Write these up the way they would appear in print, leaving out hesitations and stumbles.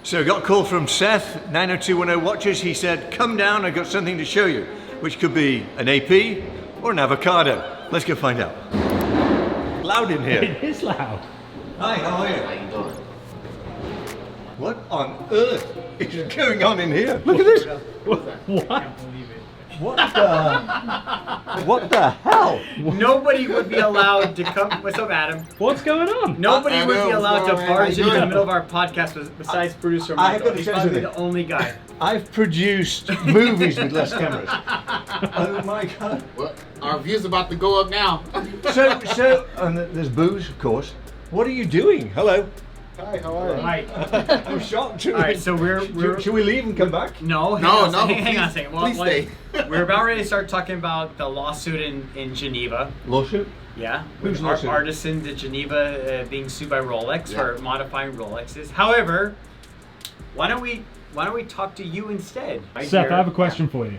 So I got a call from Seth, 90210 Watches. He said, come down, I've got something to show you, which could be an AP or an avocado. Let's go find out. Loud in here. It is loud. Hi, how are you? How you doing? What on earth is going on in here? Look at this. What? What the hell? Nobody would be allowed to come. What's up, Adam? What's going on? Nobody would be allowed to barge in the doing? middle of our podcast besides producer I've Michael. got to He's tell you probably something. the only guy. I've produced movies with less cameras. Oh my god. Well, our view's about to go up now. So, and there's booze, of course. What are you doing? Hello. Hi, how are you? Right. I'm shocked. All right. So we're Should we leave and come back? no, hang No, on, no, hang on a please- second. please stay. We're about ready to start talking about the lawsuit in Geneva. Lawsuit? Yeah, Who's with lawsuit? artisan to Geneva being sued by Rolex Yeah. for modifying Rolexes. However, why don't we talk to you instead? Right Seth, here. I have a question for you.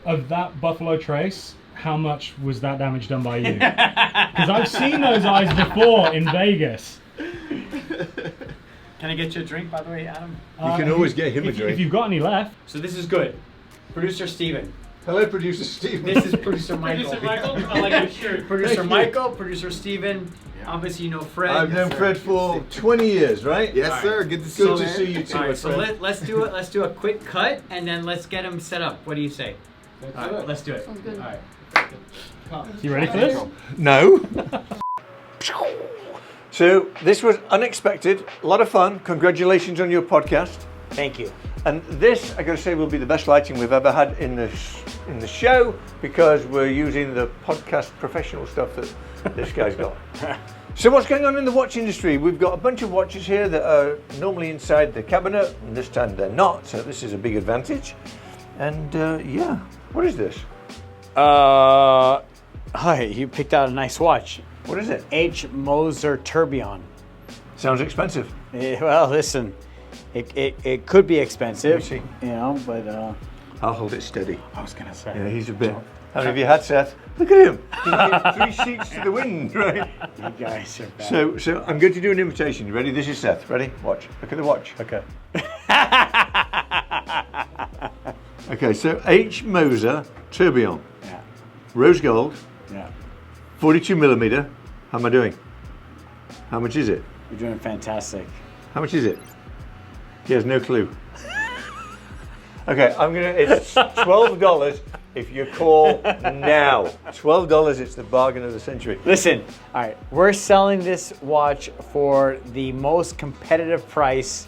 Of that Buffalo Trace, how much was that damage done by you? Because I've seen those eyes before in Vegas. Can I get you a drink, by the way, Adam? You can always get him a If drink. you've got any left. So this is good. Producer Steven. Hello, producer Steve. This is producer Michael. Producer Michael? I like your shirt. Producer Thank you. Michael, producer Steven. Yeah. Obviously you know Fred. I've known Fred for 20 years, right? Yes, Alright. sir. Good to see you. Good to man. see you too, All my right, so friend. let's do it. Let's do a quick cut and then let's get him set up. What do you say? All right, let's do it. Sounds good. All right. You ready for this? No. So this was unexpected, a lot of fun. Congratulations on your podcast. Thank you. And this, I gotta say, will be the best lighting we've ever had in the show because we're using the podcast professional stuff that this guy's got. So what's going on in the watch industry? We've got a bunch of watches here that are normally inside the cabinet, and this time they're not, so this is a big advantage. And yeah, what is this? Hi, you picked out a nice watch. What is it? H. Moser Tourbillon. Sounds expensive. Well, listen, it could be expensive, Let me you know, but I'll hold it steady. I was going to say. Yeah, he's a bit. How many have you had, Seth? Look at him. He's 3 seats to the wind, right? you guys are bad. So I'm going to do an invitation. You ready? This is Seth. Ready? Watch. Look at the watch. Okay. Okay, so H. Moser Tourbillon. Yeah, Rose gold, yeah. 42 millimeter. How am I doing? How much is it? You're doing fantastic. How much is it? He has no clue. Okay, it's $12 if you call now. $12, it's the bargain of the century. Listen, all right, we're selling this watch for the most competitive price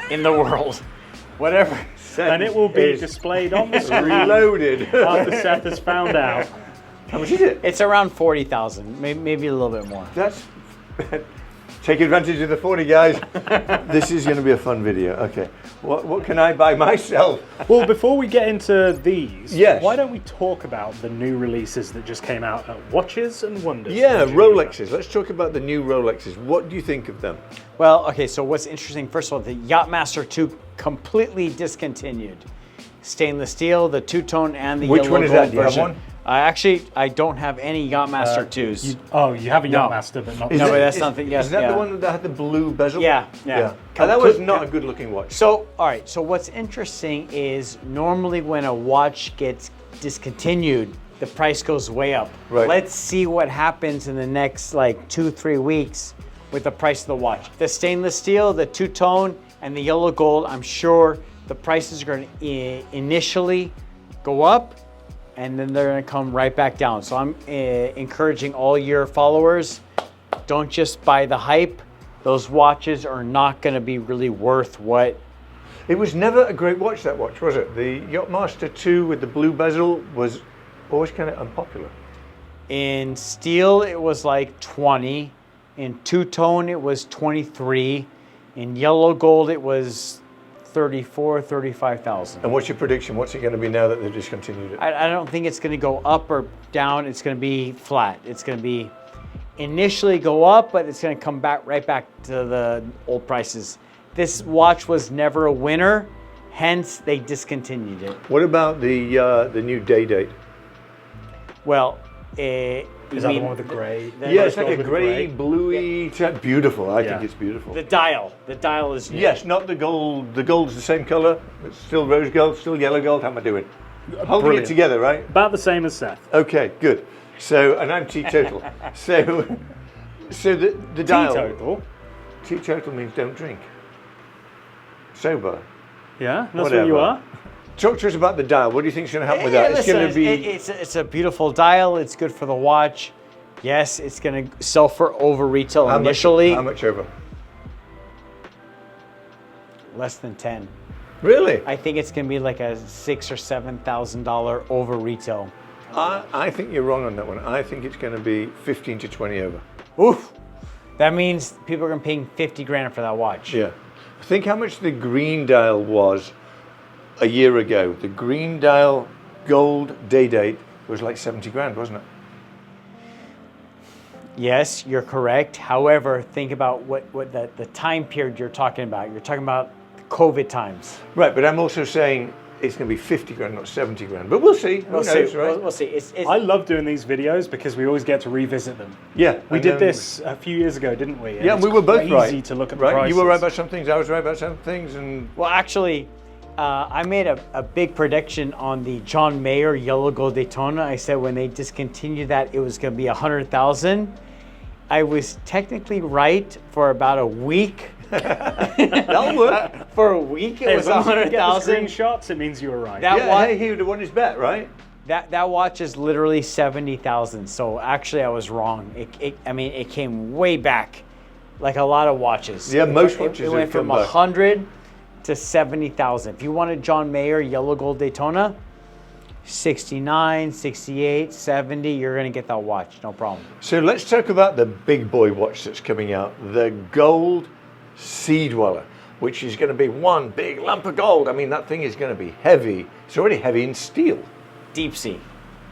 in the world. Whatever. And it will be Is displayed on the screen reloaded. after Seth has found out. How much is it? It's around 40,000, maybe a little bit more. That's take advantage of the 40 guys. This is going to be a fun video. Okay, what can I buy myself? Well, before we get into these, Yes. why don't we talk about the new releases that just came out at Watches and Wonders? Yeah, in Geneva? Rolexes. Let's talk about the new Rolexes. What do you think of them? Well, okay, so what's interesting, first of all, the Yacht-Master II completely discontinued. Stainless steel, the two-tone, and the Which yellow one is gold that? Do you have version. one? I don't have any Yacht-Master IIs. You have a No. Yacht-Master, but not. No, Is but it- that's is- something- yes, Is that yeah. the one that had the blue bezel? Yeah, yeah. And that was not a good looking watch. So, all right, so what's interesting is normally when a watch gets discontinued, the price goes way up. Right. Let's see what happens in the next like 2-3 weeks with the price of the watch. The stainless steel, the two-tone, and the yellow gold, I'm sure the prices are going to initially go up and then they're going to come right back down. So I'm encouraging all your followers, don't just buy the hype. Those watches are not going to be really worth what. It was never a great watch, that watch, was it? The Yacht-Master II with the blue bezel was always kind of unpopular. In steel, it was like 20. In two-tone, it was 23. In yellow gold, it was 34, 35,000. And what's your prediction? What's it going to be now that they've discontinued it? I don't think it's going to go up or down. It's going to be flat. It's going to be initially go up, but it's going to come back right back to the old prices. This watch was never a winner, hence they discontinued it. What about the new Day-Date? Well, it Is that the one with the grey? Yeah, it's like a with the grey, bluey type. Beautiful. I think Yeah. it's beautiful. The dial is new. Yes, not the gold. The gold's the same colour. It's still rose gold, still yellow gold. How am I doing? Holding Brilliant. it together, right? About the same as Seth. Okay, good. So, and I'm teetotal. so the dial. Teetotal. Teetotal means don't drink. Sober. Yeah, that's Whatever. what you are. Talk to us about the dial. What do you think's going to happen with that? Listen, It's going to be. it's a beautiful dial. It's good for the watch. Yes, it's going to sell for over retail How much- initially. How much over? Less than 10. Really? I think it's going to be like a $6,000 or $7,000 over retail. I think you're wrong on that one. I think it's going to be 15 to 20 over. Oof. That means people are going to pay 50 grand for that watch. Yeah. Think how much the green dial was a year ago. The green dial gold Day-Date was like 70 grand, wasn't it? Yes, you're correct. However, think about what the time period you're talking about. You're talking about COVID times. Right, but I'm also saying it's going to be 50 grand, not 70 grand. But we'll see. Who We'll knows, see. right? We'll see. It's I love doing these videos because we always get to revisit them. Yeah. We and did then- this a few years ago, didn't we? Yeah, and it's we were both crazy right. to look at the right? prices. You were right about some things, I was right about some things, and well, actually, I made a big prediction on the John Mayer Yellow Gold Daytona. I said when they discontinued that, it was going to be 100,000. I was technically right for about a week. that'll work. For a week, it Hey, was as long as you get the 100,000. screenshots, it means you were right. That Yeah, watch, hey, he would have won his bet, right? that watch is literally 70,000. So actually, I was wrong. It came way back, like a lot of watches. Yeah, most It watches have went from come back. 100 to 70,000. If you wanted John Mayer Yellow Gold Daytona, 69, 68, 70, you're gonna get that watch, no problem. So let's talk about the big boy watch that's coming out, the Gold Sea Dweller, which is going to be one big lump of gold. I mean, that thing is going to be heavy. It's already heavy in steel. Deepsea.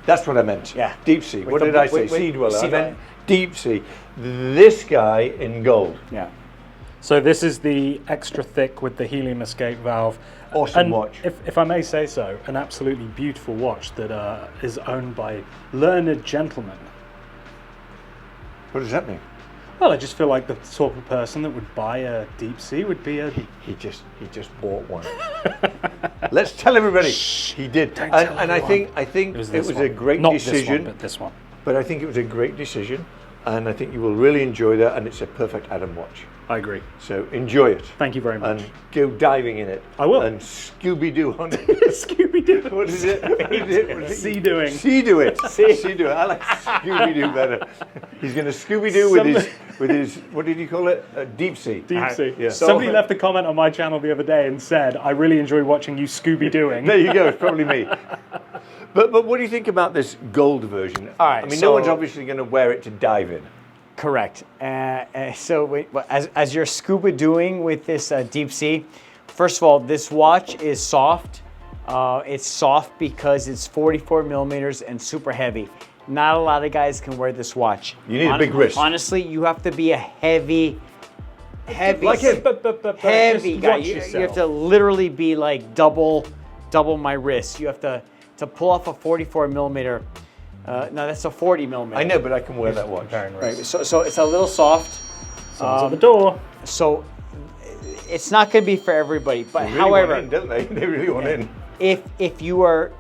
That's what I meant. Yeah. Deepsea. What the- did I say? with- Sea Dweller. Sea I meant Deepsea. This guy in gold. Yeah. So this is the extra thick with the helium escape valve. Awesome And watch. If I may say so, an absolutely beautiful watch that is owned by learned gentlemen. What does that mean? Well, I just feel like the sort of person that would buy a Deepsea would be a... He just bought one. Let's tell everybody. He did. Don't And, tell and I think everyone. it this was one. a great Not decision. this one, but this one. But I think it was a great decision, and I think you will really enjoy that, and it's a perfect Adam watch. I agree. So enjoy it. Thank you very much. And go diving in it. I will. And Scooby-Doo on it. Scooby-Doo. What is it? What is it? What is it? Sea-doing. Sea-Doo it. Sea-Doo it. I like Scooby-Doo better. He's going to Scooby-Doo with his, what did you call it? Deepsea. Deepsea. Yeah. Somebody left a comment on my channel the other day and said, I really enjoy watching you Scooby-Dooing. There you go. It's probably me. But what do you think about this gold version? All right, I mean, so- no one's obviously going to wear it to dive in. Correct. As you're scuba doing with this Deepsea, first of all, this watch is soft. It's soft because it's 44 millimeters and super heavy. Not a lot of guys can wear this watch. You need a big wrist. Honestly, you have to be a heavy Like him. heavy Just guy. watch You have yourself. to literally be like double my wrist. You have to pull off a 44 millimeter. No, that's a 40 millimeter. I know, but I can wear that watch. Comparing Right. wrists. So it's a little soft. Someone's at the door. So it's not going to be for everybody. But They really however, want in, don't they? They really want in. if you are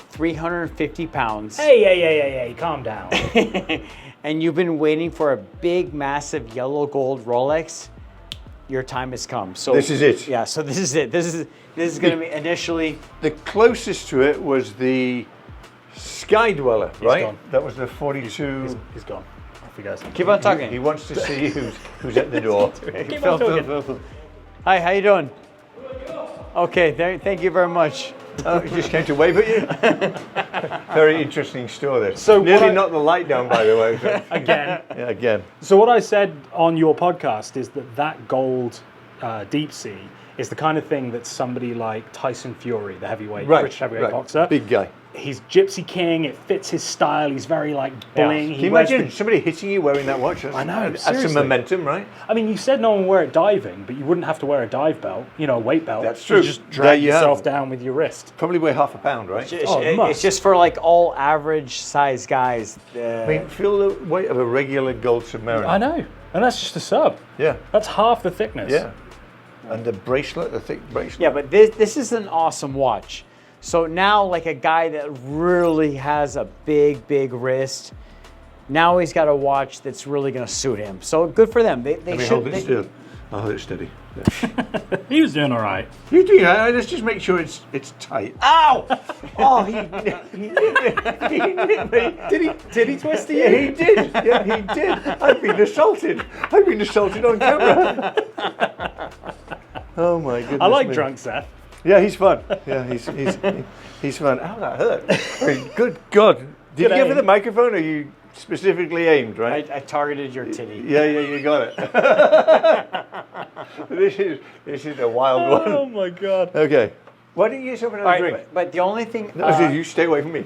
350 pounds Hey, calm down. and you've been waiting for a big, massive yellow gold Rolex, your time has come. So This is it. Yeah. So this is it. This is going to be initially. The closest to it was the Sky Dweller, right? gone. That was the 42. He's gone. Off he goes. Keep on talking. He wants to see who's at the door. Keep on talking. Hi. How you doing? Okay. Thank you very much. Oh, he just came to wave at you? Very interesting store there. So Nearly what I- knocked the light down, by the way. but- Again. yeah, again. So what I said on your podcast is that gold Deepsea is the kind of thing that somebody like Tyson Fury, the heavyweight, British heavyweight boxer, Big guy. he's Gypsy King. It fits his style. He's very like bling. Can you imagine somebody hitting you wearing that watch? I know, That's some seriously. momentum, right? I mean, you said no one would wear it diving, but you wouldn't have to wear a dive belt, you know, a weight belt. That's true. You just There drag you have yourself it. down with your wrist. Probably weigh half a pound, right? It's just for like all average size guys. I mean, feel the weight of a regular gold Submariner. I know, and that's just a sub. Yeah, That's half the thickness. yeah. And the bracelet, the thick bracelet. Yeah, but this is an awesome watch. So now, like a guy that really has a big wrist, now he's got a watch that's really going to suit him. So good for them. They Let me should. hold it still. I'll hold it steady. Yeah. He was doing all right. You do that. Let's just make sure it's tight. Ow! Oh, he Did he? did he twist Yeah, he did. Yeah, he did. I've been assaulted. I've been assaulted on camera. Oh my goodness. I like me. drunk Seth. Yeah, he's fun. Yeah, he's fun. Ow, that hurt. Good God. Did Good you give her aim. the microphone, or you specifically aimed, right? I targeted your titty. Yeah, you got it. this is a wild one. Oh my God. Okay. Why don't you get yourself another All drink? right, but the only thing. No, you stay away from me.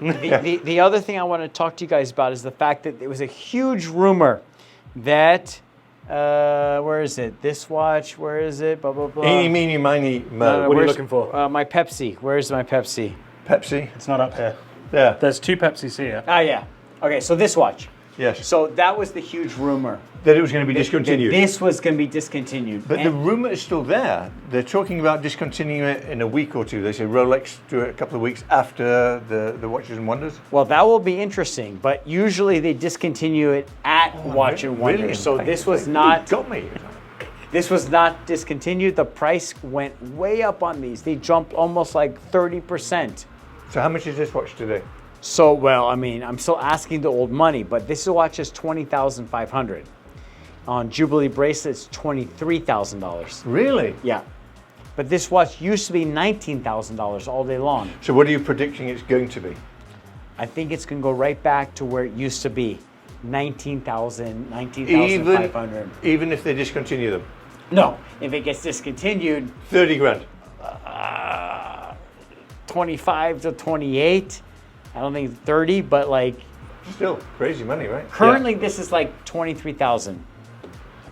The other thing I want to talk to you guys about is the fact that there was a huge rumor that where is it? This watch, where is it? Blah blah blah. Eeny, meeny, miny, mo. What are you Where's- looking for? My Pepsi. Where's my Pepsi? Pepsi. It's not up here. Yeah. There's 2 Pepsis here. Ah, yeah. Okay, so this watch. Yes. So that was the huge rumor. That it was going to be discontinued. This was going to be discontinued. But the And- rumor is still there. They're talking about discontinuing it in a week or two. They say Rolex do it a couple of weeks after the Watches and Wonders. well, that will be interesting, but usually they discontinue it at Watch and Wonders. Really? So Thank this you. was You not got me. this was not discontinued. The price went way up on these. They jumped almost like 30%. So how much is this watch today? So, well, I mean, I'm still asking the old money, but this watch is $20,500. On Jubilee bracelets, $23,000. Really? Yeah. But this watch used to be $19,000 all day long. So what are you predicting it's going to be? I think it's going to go right back to where it used to be. $19,500. Even if they discontinue them? No, if it gets discontinued, 30 grand. 25 to 28. I don't think 30, but like Still crazy money, right? currently this is like 23,000 Yeah.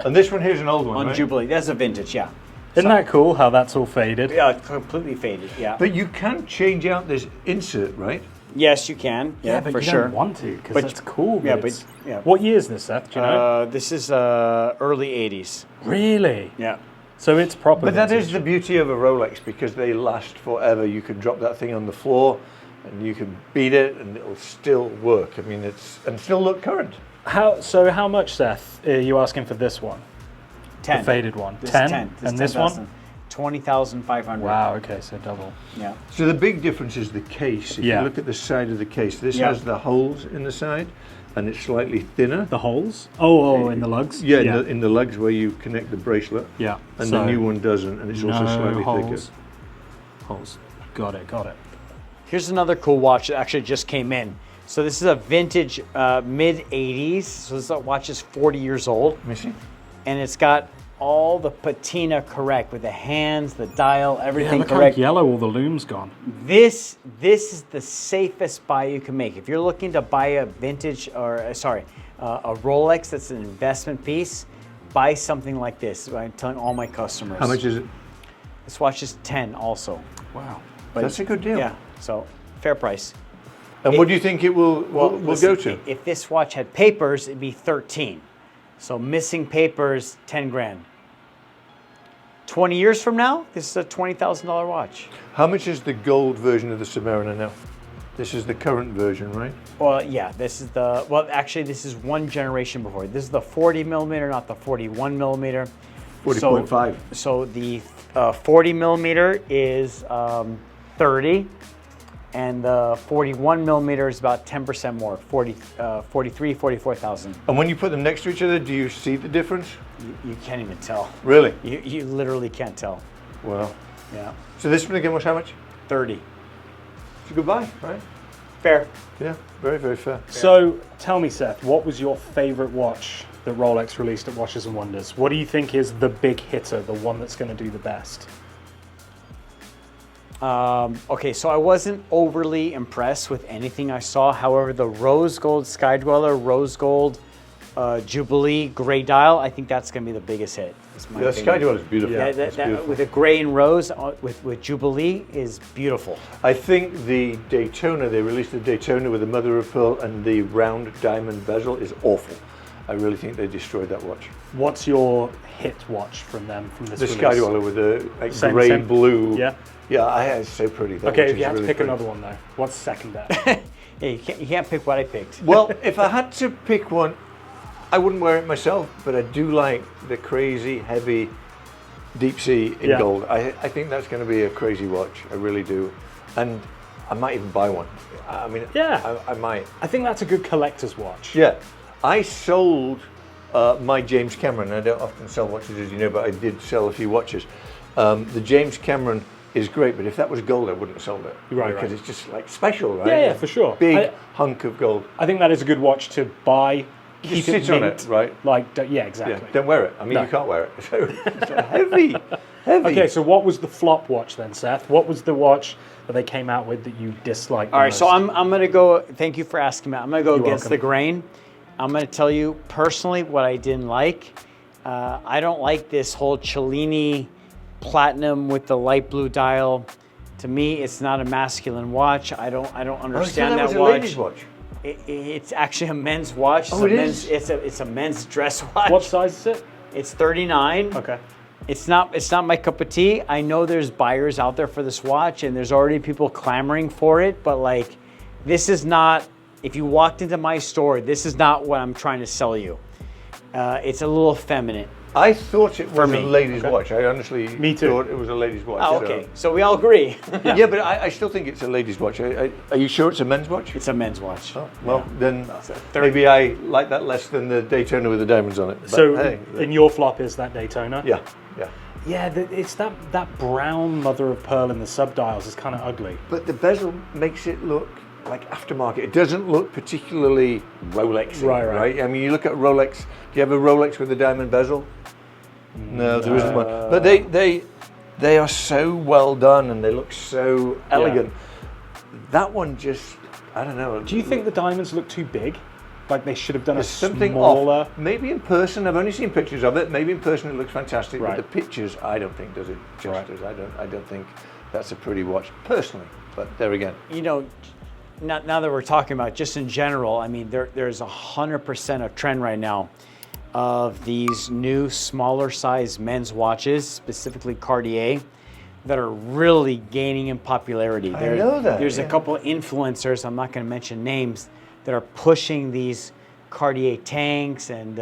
And this one here's an old one, on right? Jubilee. That's a vintage, yeah. Isn't that cool how that's all faded? Yeah, completely faded, yeah. But you can change out this insert, right? Yes, you can. Yeah, but for you sure. don't want to because But- that's cool. yeah, it's- but- yeah. What year is this, Seth? Do you know? This is early 80s. Really? Yeah. So it's proper. But that vintage. is the beauty of a Rolex, because they last forever. You can drop that thing on the floor and you can beat it and it'll still work. I mean, and still look current. How much, Seth, are you asking for this one? 10. The faded one. This is 10? 10. And this one? 20,500. Wow, okay, so double. Yeah. So the big difference is the case. If Yeah. you look at the side of the case, this Yeah. has the holes in the side and it's slightly thinner. The holes? Oh, in the lugs? Yeah, in the lugs where you connect the bracelet. Yeah. And So the new one doesn't, and it's also no slightly holes. thicker. Holes. Got it, got it. Here's another cool watch that actually just came in. So this is a vintage mid 80s. So this watch is 40 years old. Let me see. And it's got all the patina correct with the hands, the dial, Yeah, everything look correct. how yellow all the lume's gone. This is the safest buy you can make. If you're looking to buy a vintage a Rolex that's an investment piece, buy something like this. I'm telling all my customers. How much is it? This watch is 10 also. Wow. But That's a good deal. Yeah, so fair price. And what do you think it will Listen, go to? If this watch had papers, it'd be 13. So missing papers, 10 grand. 20 years from now, this is a $20,000 watch. How much is the gold version of the Submariner now? This is the current version, right? Well, yeah, this is actually this is one generation before. This is the 40 millimeter, not the 41 millimeter. 40.5. So the 40 millimeter is 30, and the 41 millimeter is about 10% more, 44,000. And when you put them next to each other, do you see the difference? You can't even tell. Really? You literally can't tell. Wow. Yeah, So this one again was how much? 30. It's a good buy, right? Fair. Yeah, very, very fair. So tell me, Seth, what was your favorite watch that Rolex released at Watches and Wonders? What do you think is the big hitter, the one that's going to do the best? Okay, so I wasn't overly impressed with anything I saw. However, the rose gold Sky Dweller, rose gold Jubilee gray dial, I think that's going to be the biggest hit. The Sky Dweller is beautiful. Yeah, that, with the gray and rose with Jubilee is beautiful. I think the Daytona, they released the Daytona with the mother of pearl and the round diamond bezel is awful. I really think they destroyed that watch. What's your hit watch from them from this The release? Sky Dweller with the like, Same- grey same. blue. Yeah. Yeah, it's so pretty. That Okay, watch if you is had to really pick pretty. another one though, what's second there? Hey, you can't pick what I picked. Well, if I had to pick one, I wouldn't wear it myself, but I do like the crazy, heavy Deepsea in Yeah. gold. I think that's going to be a crazy watch. I really do. And I might even buy one. I mean, Yeah. I might. I think that's a good collector's watch. Yeah. I sold my James Cameron. I don't often sell watches, as you know, but I did sell a few watches. The James Cameron is great, but if that was gold, I wouldn't have sold it. Right, Because right. it's just like special, right? Yeah, for sure. Big hunk of gold. I think that is a good watch to buy. Just Keep it sit on mint, it, right? Like, yeah, exactly. Yeah, don't wear it. I mean, No. you can't wear it. So it's heavy, heavy. Okay, so what was the flop watch then, Seth? What was the watch that they came out with that you disliked? All right, so I'm going to go, thank you for asking me. I'm going to go You're against welcome. the grain. I'm going to tell you personally what I didn't like. I don't like this whole Cellini platinum with the light blue dial. To me, it's not a masculine watch. I don't understand that was that a watch. ladies' watch. It's actually a men's watch. Oh, it is? It's a men's dress watch. What size is it? It's 39. Okay. It's not my cup of tea. I know there's buyers out there for this watch and there's already people clamoring for it, but like this is not, if you walked into my store, this is not what I'm trying to sell you. It's a little effeminate. I thought it was me. a ladies' Okay. watch. I honestly Me too. thought it was a ladies' watch. Oh, okay. So we all agree. Yeah, but I still think it's a ladies' watch. Are you sure it's a men's watch? It's a men's watch. Oh, well, then maybe I like that less than the Daytona with the diamonds on it. But So, hey, in your flop is that Daytona? yeah. Yeah, it's that brown mother of pearl in the subdials is kind of ugly. But the bezel makes it look like aftermarket. It doesn't look particularly Rolex. Right. I mean, you look at Rolex. Do you have a Rolex with the diamond bezel? No, there isn't one. But they are so well done and they look so elegant. That one just, I don't know. Do you think the diamonds look too big? Like they should have done there's a something smaller? off? Maybe in person. I've only seen pictures of it. Maybe in person it looks fantastic. Right. But the pictures, I don't think does it justice. I don't think that's a pretty watch personally. But there again. You know, now that we're talking about just in general, I mean, there's 100% a trend right now of these new smaller size men's watches, specifically Cartier, that are really gaining in popularity. I know that, There's yeah. a couple of influencers, I'm not going to mention names, that are pushing these Cartier tanks and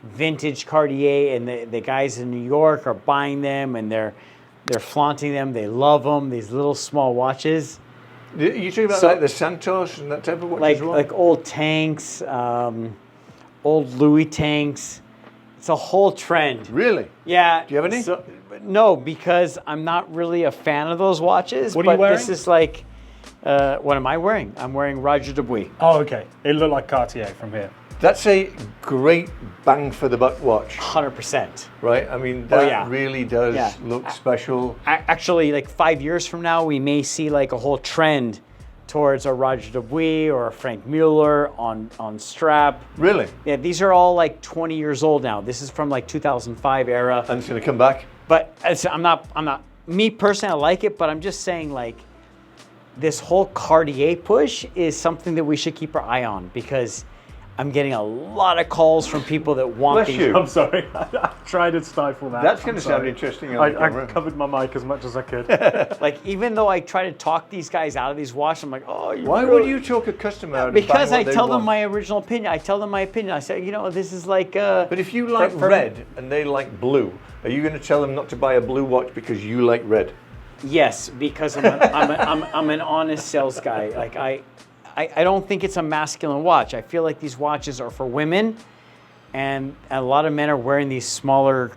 vintage Cartier, and the guys in New York are buying them and they're flaunting them. They love them, these little small watches. You talking about So- like the Santos and that type of watch as well? Like old tanks, old Louis tanks. It's a whole trend. Really? Yeah. Do you have any? No, because I'm not really a fan of those watches. What are you but This wearing? is like, what am I wearing? I'm wearing Roger Dubuis. Oh, okay. It looked like Cartier from here. That's a great bang for the buck watch, 100%. right? I mean, that yeah. really does Yeah. look special. Actually, like 5 years from now, we may see like a whole trend towards a Roger Dubuis or a Frank Mueller on strap. Really? Yeah, these are all like 20 years old now. This is from like 2005 era. And it's going to come back? But I'm not, me personally, I like it, but I'm just saying like this whole Cartier push is something that we should keep our eye on because I'm getting a lot of calls from people that want Bless these. you. I'm sorry. I tried to stifle that. That's going I'm to sound sorry. interesting on the I camera. covered my mic as much as I could. Like even though I try to talk these guys out of these watches, I'm like, oh, Why would you talk a customer out of Because buying I what they tell them want? my original opinion. I tell them my opinion. I say, this is like. But if you like red and they like blue, are you going to tell them not to buy a blue watch because you like red? Yes, because I'm an honest sales guy. Like I don't think it's a masculine watch. I feel like these watches are for women, and a lot of men are wearing these smaller.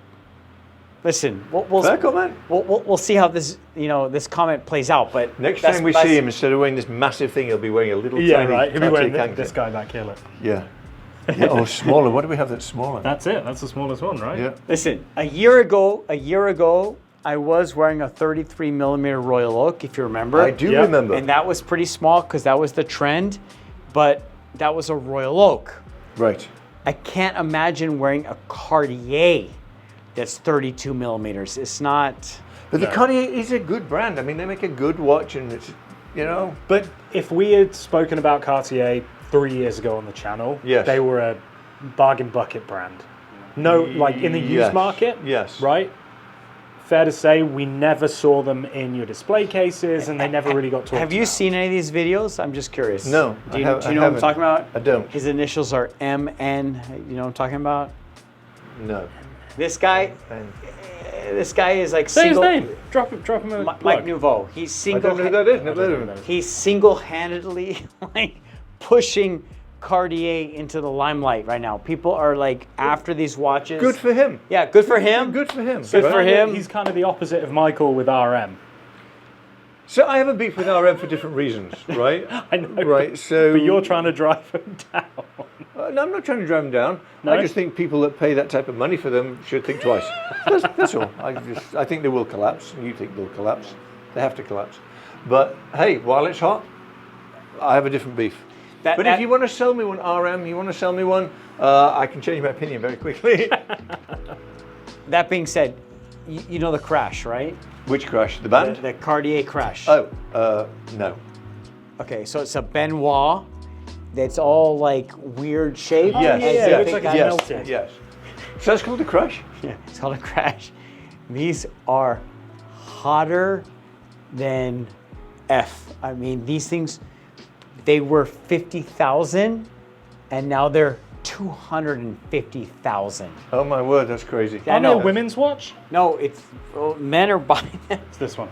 Listen, Fair comment. we'll see how this this comment plays out. But Next that's- time we that's- see him, instead of wearing this massive thing, he'll be wearing a little Yeah, tiny right. He'll be Cartier wearing Kanka. this guy back here. Look. Yeah. Yeah. Oh, smaller. What do we have that's smaller? That's it. That's the smallest one, right? Yeah. Listen, a year ago, I was wearing a 33 millimeter Royal Oak, if you remember. I do Yep. remember. And that was pretty small because that was the trend, but that was a Royal Oak. Right. I can't imagine wearing a Cartier that's 32 millimeters. It's not. But the Cartier is a good brand. I mean, they make a good watch, and it's, you know. But if we had spoken about Cartier 3 years ago on the channel, Yes. they were a bargain bucket brand. No, like in the used Yes. market, Yes. right? Fair to say, we never saw them in your display cases, and they never really got talked Have you about. seen any of these videos? I'm just curious. No, Do you, I do you know what I'm haven't. talking about? I don't. His initials are MN. You know what I'm talking about? No. This guy. And This guy is like Say single. his name. Drop him a Mike plug. Nouveau. He's I don't know who single. that is. Never heard of him. He's single-handedly like pushing Cartier into the limelight right now. People are like after these watches. Good for him. Yeah, good for him. Good for him. Good for him. He's kind of the opposite of Michael with RM. So I have a beef with RM for different reasons, right? I know. Right. So. But you're trying to drive him down. No, I'm not trying to drive them down. No? I just think people that pay that type of money for them should think twice. That's all. I think they will collapse, and you think they'll collapse. They have to collapse. But hey, while it's hot, I have a different beef. But if you want to sell me one RM, you want to sell me one, I can change my opinion very quickly. That being said, you know the crash, right? Which crash? The band? The Cartier crash. Oh, no. Okay, so it's a Benoit that's all like weird shape. Yes, yeah, it yes, looks like it's yes, melted. yes. So that's called a crash? Yeah, it's called a crash. These are hotter than F. I mean, these things, they were 50,000 and now they're 250,000. Oh my word, that's crazy. Yeah, I know no. women's watch. No, it's men are buying them. It's this one.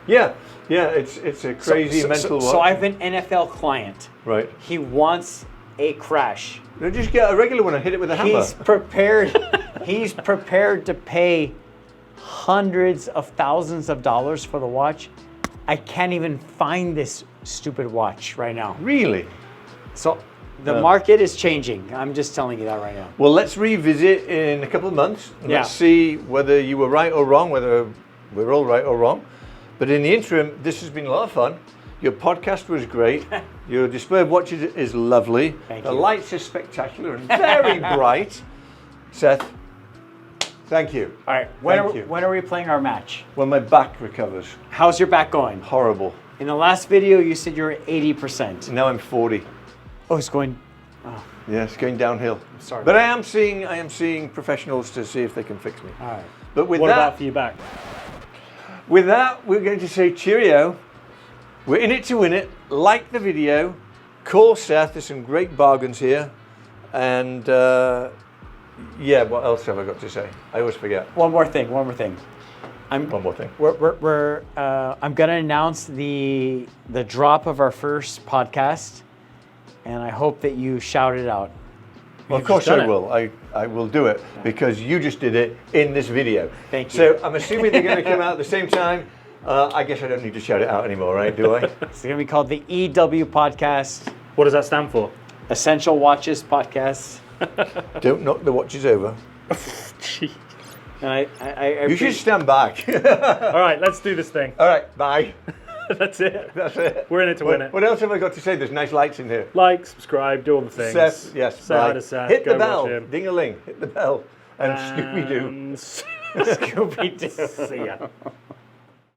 Yeah, it's a crazy mental watch. So I have an NFL client. Right. He wants a crash. No, just get a regular one and hit it with a hammer. He's prepared. He's prepared to pay hundreds of thousands of dollars for the watch. I can't even find this stupid watch right now. Really? So the market is changing. I'm just telling you that right now. Well, let's revisit in a couple of months. And Yeah. Let's see whether you were right or wrong, whether we're all right or wrong. But in the interim, this has been a lot of fun. Your podcast was great. Your display of watches is lovely. Thank the you. lights are spectacular and very bright. Seth, thank you. All right. Thank you. When are we playing our match? When my back recovers. How's your back going? Horrible. In the last video, you said you were 80%. Now I'm 40. Oh, it's going. Yeah, it's going downhill. Sorry. But I am seeing professionals to see if they can fix me. All right. But with What that, about for you back? With that, we're going to say cheerio. We're in it to win it. Like the video. Call Seth. There's some great bargains here. And yeah, what else have I got to say? I always forget. One more thing. One more thing. I'm gonna announce the drop of our first podcast, and I hope that you shout it out. Well, of You've course just done I it. will. I will do it because you just did it in this video. Thank you. So I'm assuming they're going to come out at the same time. I guess I don't need to shout it out anymore, right? Do I? It's gonna be called the EW Podcast, What does that stand for? Essential Watches Podcast. Don't knock the watches over. Gee. And I You should stand back. All right, let's do this thing. All right, bye. That's it. That's it. We're in it to win it. What else have I got to say? There's nice lights in here. Like, subscribe, do all the things. Seth, yes. Say hi bye. to Seth. Hit go the bell. watch him. Ding-a-ling. Hit the bell. And Scooby-Doo. And Scooby-Doo. See ya.